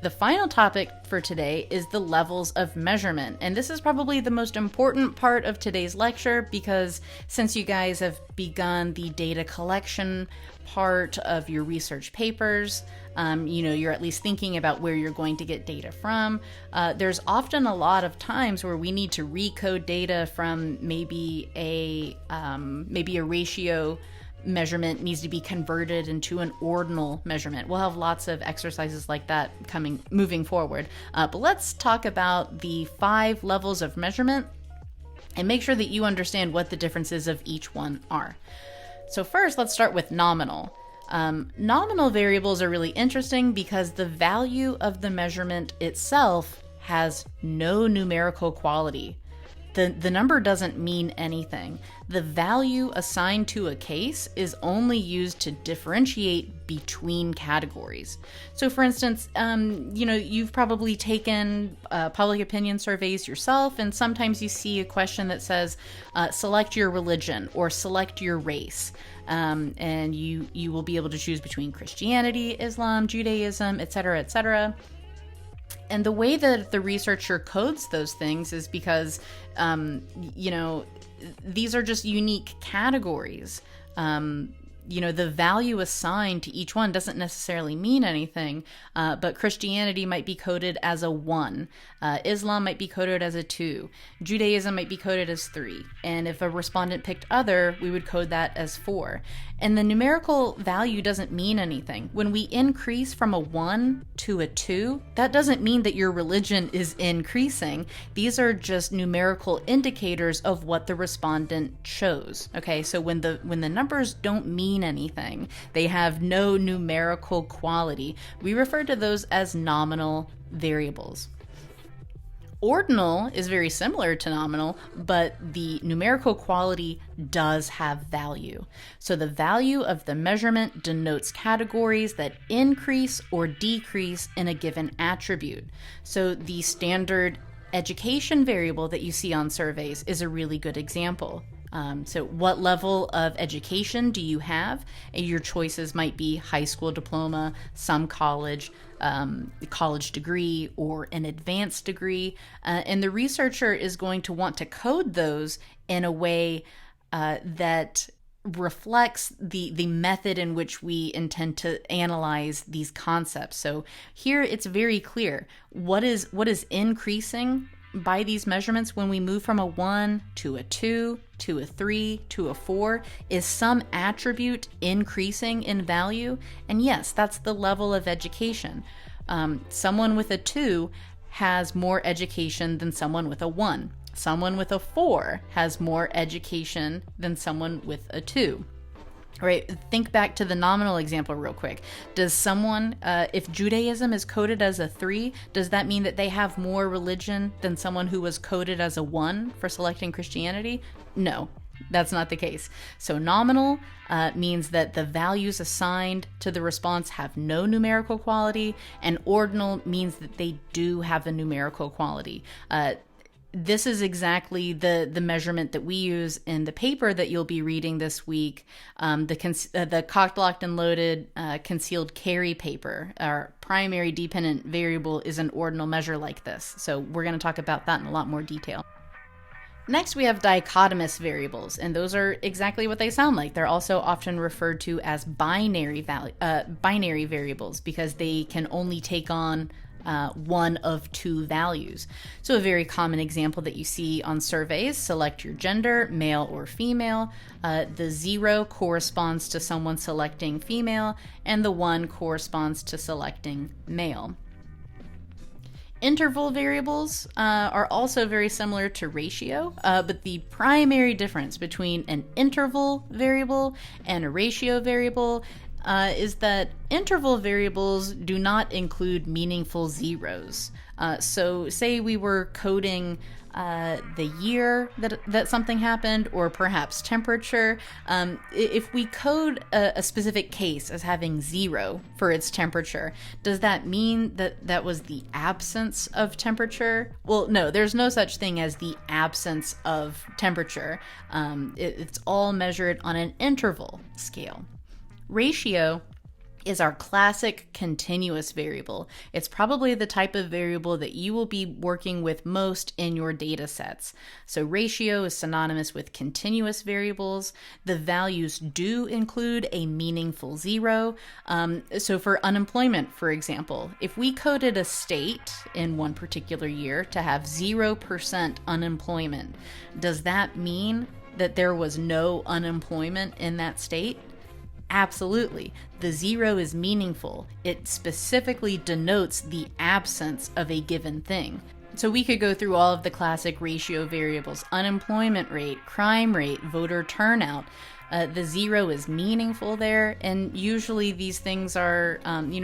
The final topic for today is the levels of measurement. And this is probably the most important part of today's lecture because since you guys have begun the data collection part of your research papers, you're at least thinking about where you're going to get data from. There's often a lot of times where we need to recode data from maybe a ratio measurement needs to be converted into an ordinal measurement. We'll have lots of exercises like that moving forward. But let's talk about the 5 levels of measurement and make sure that you understand what the differences of each one are. So first, let's start with nominal. Nominal variables are really interesting because the value of the measurement itself has no numerical quality. The number doesn't mean anything. The value assigned to a case is only used to differentiate between categories. So for instance, you've probably taken public opinion surveys yourself, and sometimes you see a question that says, select your religion or select your race. And you will be able to choose between Christianity, Islam, Judaism, etc., etc. And the way that the researcher codes those things is because, these are just unique categories. The value assigned to each one doesn't necessarily mean anything, but Christianity might be coded as a 1. Islam might be coded as a 2. Judaism might be coded as 3. And if a respondent picked other, we would code that as 4. And the numerical value doesn't mean anything. When we increase from a 1 to a 2, that doesn't mean that your religion is increasing. These are just numerical indicators of what the respondent chose. Okay, so when the numbers don't mean anything, they have no numerical quality, we refer to those as nominal variables. Ordinal is very similar to nominal, but the numerical quality does have value. So the value of the measurement denotes categories that increase or decrease in a given attribute. So the standard education variable that you see on surveys is a really good example. So what level of education do you have? Your choices might be high school diploma, some college degree, or an advanced degree. And the researcher is going to want to code those in a way that reflects the method in which we intend to analyze these concepts. So here it's very clear what is increasing by these measurements when we move from a 1 to a 2 to a 3 to a 4 is some attribute increasing in value. And yes, that's the level of education. Someone with a 2 has more education than someone with a 1. Someone with a 4 has more education than someone with a 2. All right, think back to the nominal example real quick. Does someone, if Judaism is coded as a 3, does that mean that they have more religion than someone who was coded as a 1 for selecting Christianity? No, that's not the case. So nominal means that the values assigned to the response have no numerical quality, and ordinal means that they do have a numerical quality. This is exactly the measurement that we use in the paper that you'll be reading this week, the cocked, locked, and loaded concealed carry paper. Our primary dependent variable is an ordinal measure like this. So we're going to talk about that in a lot more detail. Next, we have dichotomous variables, and those are exactly what they sound like. They're also often referred to as binary variables because they can only take on one of 2 values. So a very common example that you see on surveys, select your gender, male or female. The 0 corresponds to someone selecting female, and the 1 corresponds to selecting male. Interval variables are also very similar to ratio, but the primary difference between an interval variable and a ratio variable is that interval variables do not include meaningful zeros. So say we were coding the year that something happened, or perhaps temperature. If we code a specific case as having 0 for its temperature, does that mean that that was the absence of temperature? Well, no, there's no such thing as the absence of temperature. It's all measured on an interval scale. Ratio is our classic continuous variable. It's probably the type of variable that you will be working with most in your data sets. So ratio is synonymous with continuous variables. The values do include a meaningful zero. So for unemployment, for example, if we coded a state in one particular year to have 0% unemployment, does that mean that there was no unemployment in that state? Absolutely. The zero is meaningful. It specifically denotes the absence of a given thing. So we could go through all of the classic ratio variables: unemployment rate, crime rate, voter turnout. The zero is meaningful there, and usually these things are,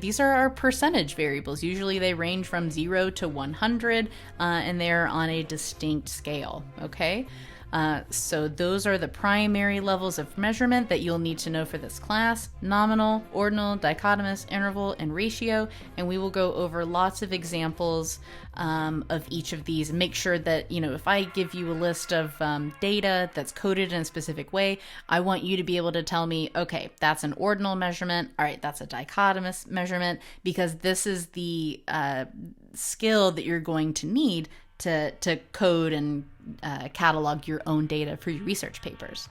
these are our percentage variables. Usually they range from 0 to 100, and they're on a distinct scale, okay? So those are the primary levels of measurement that you'll need to know for this class: nominal, ordinal, dichotomous, interval, and ratio. And we will go over lots of examples of each of these, and make sure that, if I give you a list of data that's coded in a specific way, I want you to be able to tell me, okay, that's an ordinal measurement. All right, that's a dichotomous measurement, because this is the skill that you're going to need to code and catalog your own data for your research papers.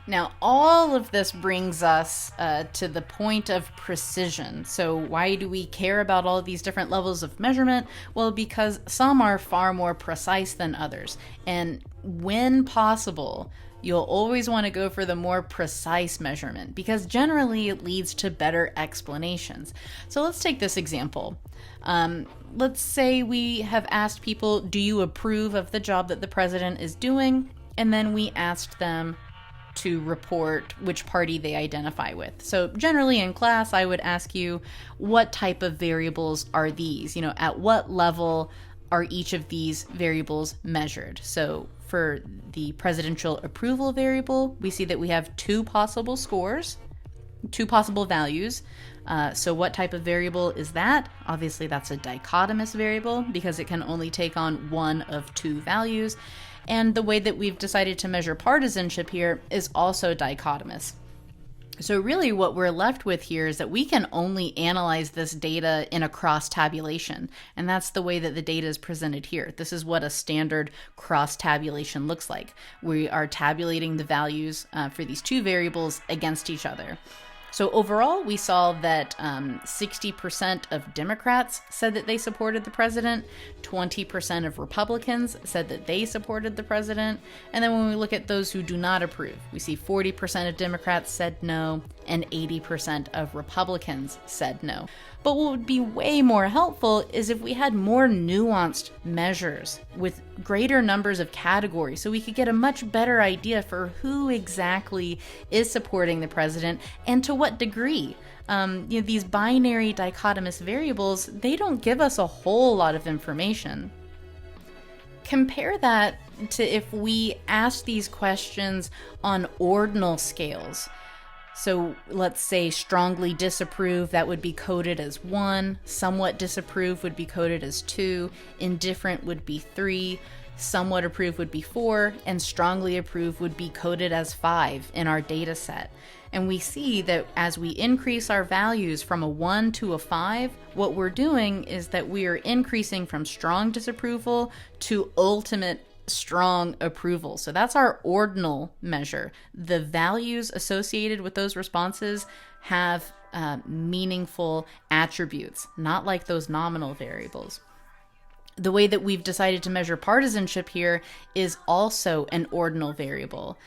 Now, all of this brings us to the point of precision. So why do we care about all of these different levels of measurement? Well, because some are far more precise than others. And when possible, you'll always want to go for the more precise measurement, because generally it leads to better explanations. So let's take this example. Let's say we have asked people, do you approve of the job that the president is doing? And then we asked them to report which party they identify with. So generally in class, I would ask you, what type of variables are these? At what level are each of these variables measured? So for the presidential approval variable, we see that we have two possible scores, two possible values. So what type of variable is that? Obviously, that's a dichotomous variable, because it can only take on one of two values. And the way that we've decided to measure partisanship here is also dichotomous. So really what we're left with here is that we can only analyze this data in a cross tabulation. And that's the way that the data is presented here. This is what a standard cross tabulation looks like. We are tabulating the values for these two variables against each other. So overall, we saw that 60% of Democrats said that they supported the president, 20% of Republicans said that they supported the president, and then when we look at those who do not approve, we see 40% of Democrats said no, and 80% of Republicans said no. But what would be way more helpful is if we had more nuanced measures with greater numbers of categories, so we could get a much better idea for who exactly is supporting the president and to what degree. These binary dichotomous variables, they don't give us a whole lot of information. Compare that to if we ask these questions on ordinal scales. So let's say strongly disapprove, that would be coded as 1, somewhat disapprove would be coded as 2, indifferent would be 3, somewhat approve would be 4, and strongly approve would be coded as 5 in our data set. And we see that as we increase our values from a 1 to a 5, what we're doing is that we are increasing from strong disapproval to ultimate strong approval. So that's our ordinal measure. The values associated with those responses have meaningful attributes, not like those nominal variables. The way that we've decided to measure partisanship here is also an ordinal variable.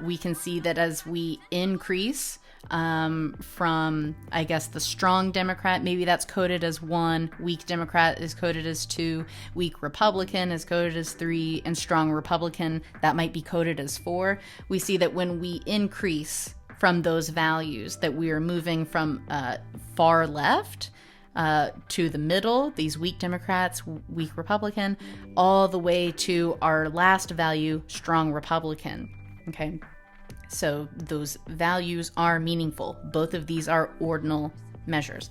We can see that as we increase from, I guess, the strong Democrat, maybe that's coded as 1, weak Democrat is coded as 2, weak Republican is coded as 3, and strong Republican, that might be coded as 4. We see that when we increase from those values, that we are moving from far left to the middle, these weak Democrats, weak Republican, all the way to our last value, strong Republican. Okay. So those values are meaningful. Both of these are ordinal measures.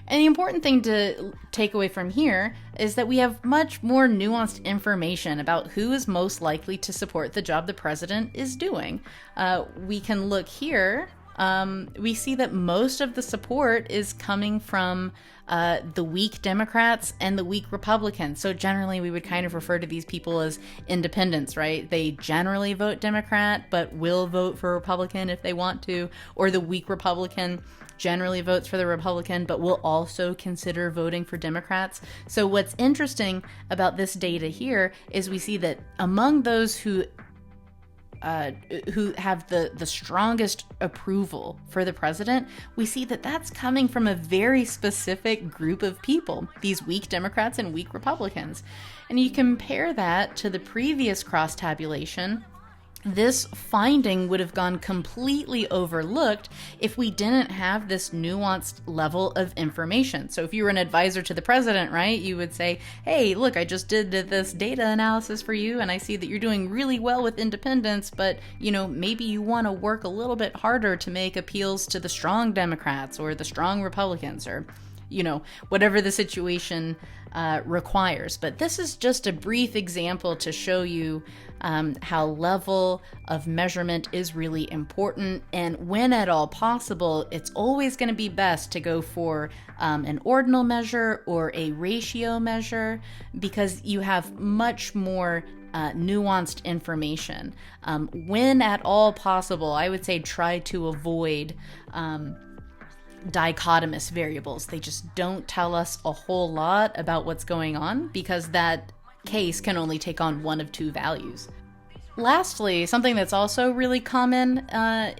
And the important thing to take away from here is that we have much more nuanced information about who is most likely to support the job the president is doing. We can look here we see that most of the support is coming from the weak Democrats and the weak Republicans. So generally, we would kind of refer to these people as independents, right? They generally vote Democrat, but will vote for Republican if they want to, or the weak Republican generally votes for the Republican, but will also consider voting for Democrats. So what's interesting about this data here is we see that among those who have the strongest approval for the president, we see that that's coming from a very specific group of people, these weak Democrats and weak Republicans. And you compare that to the previous cross-tabulation, this finding would have gone completely overlooked if we didn't have this nuanced level of information. So if you were an advisor to the president, right, you would say, hey, look, I just did this data analysis for you, and I see that you're doing really well with independents, but, maybe you want to work a little bit harder to make appeals to the strong Democrats or the strong Republicans, or whatever the situation requires. But this is just a brief example to show you how level of measurement is really important. And when at all possible, it's always going to be best to go for an ordinal measure or a ratio measure, because you have much more nuanced information. When at all possible, I would say try to avoid dichotomous variables. They just don't tell us a whole lot about what's going on, because that case can only take on one of two values. Lastly, something that's also really common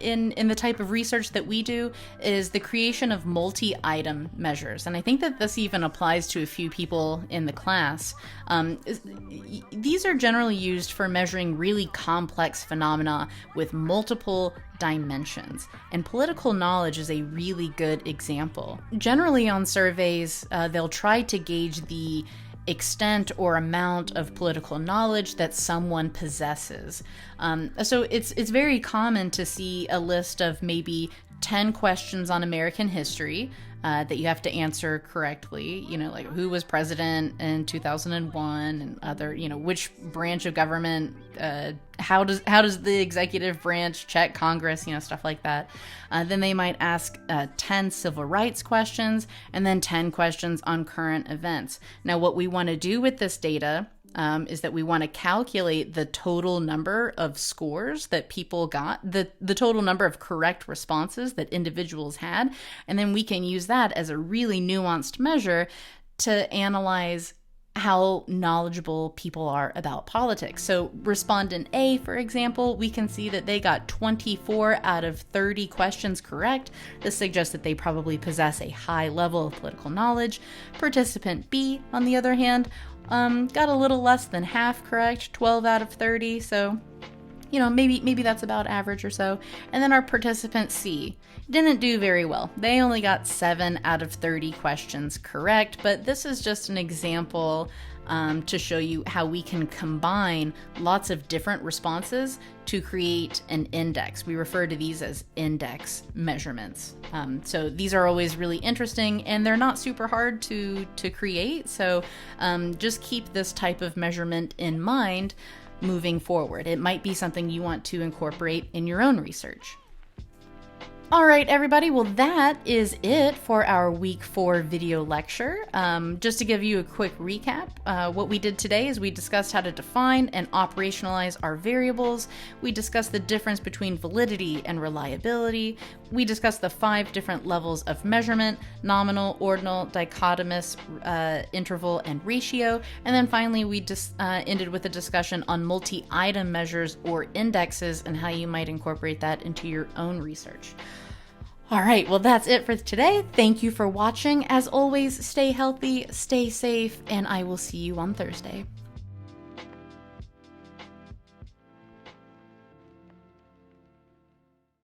in the type of research that we do is the creation of multi-item measures. And I think that this even applies to a few people in the class. These are generally used for measuring really complex phenomena with multiple dimensions. And political knowledge is a really good example. Generally on surveys, they'll try to gauge the extent or amount of political knowledge that someone possesses. So it's very common to see a list of maybe 10 questions on American history that you have to answer correctly, like who was president in 2001 and other, which branch of government, how does the executive branch check Congress, stuff like that. Then they might ask 10 civil rights questions and then 10 questions on current events. Now, what we want to do with this data is that we want to calculate the total number of scores that people got, the total number of correct responses that individuals had, and then we can use that as a really nuanced measure to analyze how knowledgeable people are about politics. So respondent A, for example, we can see that they got 24 out of 30 questions correct. This suggests that they probably possess a high level of political knowledge. Participant B, on the other hand, got a little less than half correct, 12 out of 30, so, maybe that's about average or so. And then our participant C didn't do very well. They only got 7 out of 30 questions correct, but this is just an example to show you how we can combine lots of different responses to create an index. We refer to these as index measurements. So these are always really interesting, and they're not super hard to create. So just keep this type of measurement in mind moving forward. It might be something you want to incorporate in your own research. All right, everybody. Well, that is it for our week 4 video lecture. Just to give you a quick recap, what we did today is we discussed how to define and operationalize our variables. We discussed the difference between validity and reliability. We discussed the 5 different levels of measurement: nominal, ordinal, dichotomous, interval, and ratio. And then finally, we ended with a discussion on multi-item measures or indexes and how you might incorporate that into your own research. All right, well, that's it for today. Thank you for watching. As always, stay healthy, stay safe, and I will see you on Thursday.